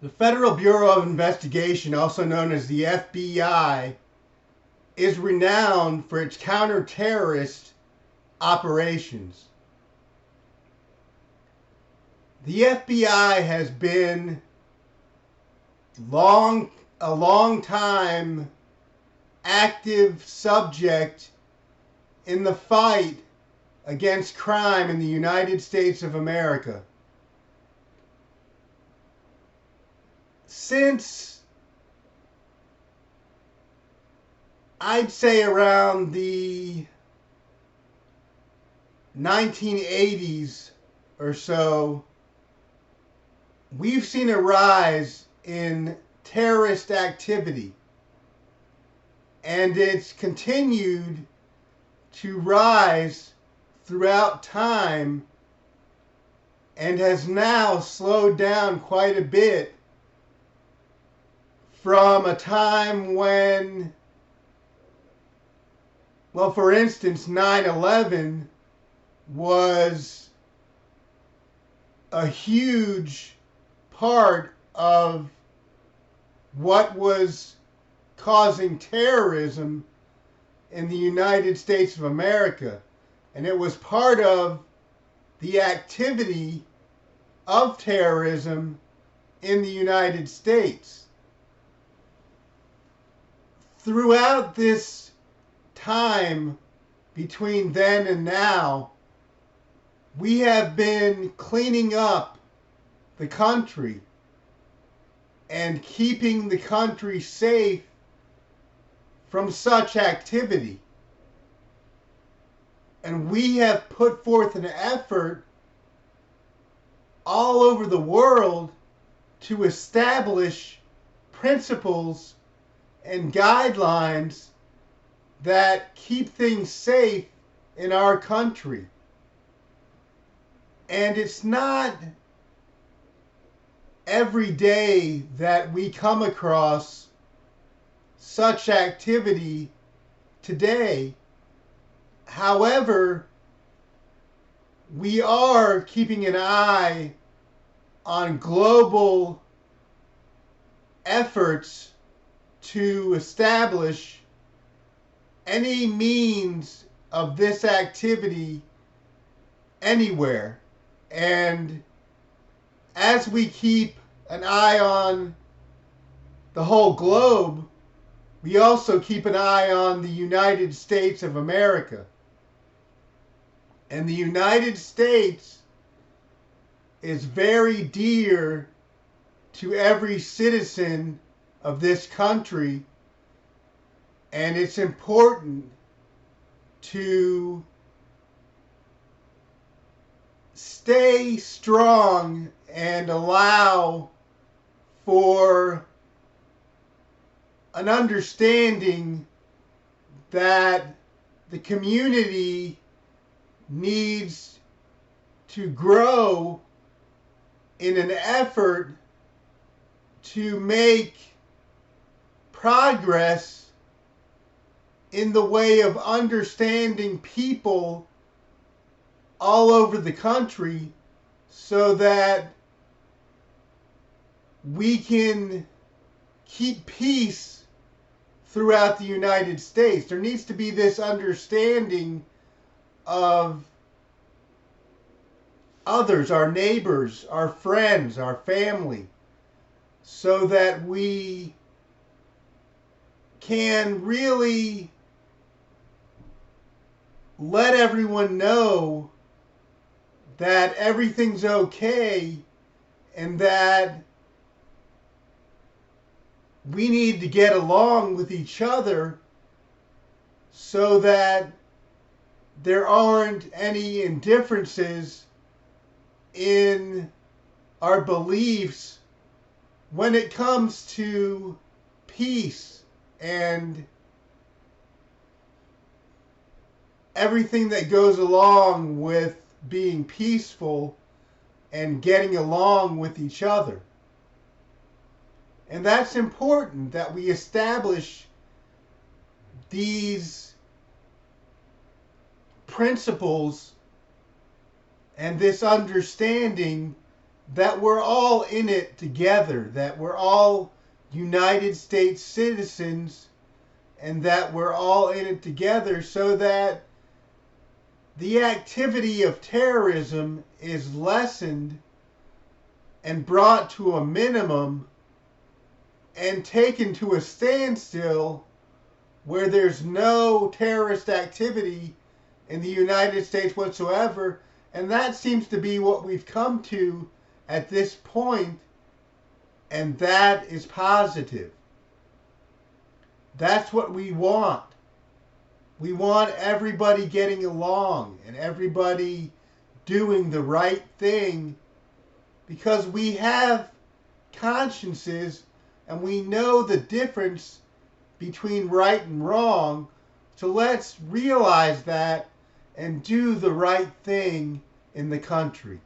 The Federal Bureau of Investigation, also known as the FBI, is renowned for its counter-terrorist operations. The FBI has been a long time active subject in the fight against crime in the United States of America. Since I'd say around the 1980s or so, we've seen a rise in terrorist activity, and it's continued to rise throughout time and has now slowed down quite a bit from a time when, well, for instance, 9/11 was a huge part of what was causing terrorism in the United States of America. And it was part of the activity of terrorism in the United States. Throughout this time between then and now, we have been cleaning up the country and keeping the country safe from such activity. And we have put forth an effort all over the world to establish principles and guidelines that keep things safe in our country. And it's not every day that we come across such activity today. However, we are keeping an eye on global efforts to establish any means of this activity anywhere. And as we keep an eye on the whole globe, we also keep an eye on the United States of America. And the United States is very dear to every citizen of this country, and it's important to stay strong and allow for an understanding that the community needs to grow in an effort to make progress in the way of understanding people all over the country so that we can keep peace throughout the United States. There needs to be this understanding of others, our neighbors, our friends, our family, so that we can really let everyone know that everything's okay and that we need to get along with each other so that there aren't any indifferences in our beliefs when it comes to peace and everything that goes along with being peaceful and getting along with each other. And that's important that we establish these principles and this understanding that we're all in it together, that we're all United States citizens, and that we're all in it together, so that the activity of terrorism is lessened and brought to a minimum and taken to a standstill, where there's no terrorist activity in the United States whatsoever. And that seems to be what we've come to at this point, and that is positive. That's what we want. We want everybody getting along and everybody doing the right thing, because we have consciences and we know the difference between right and wrong. So let's realize that and do the right thing in the country.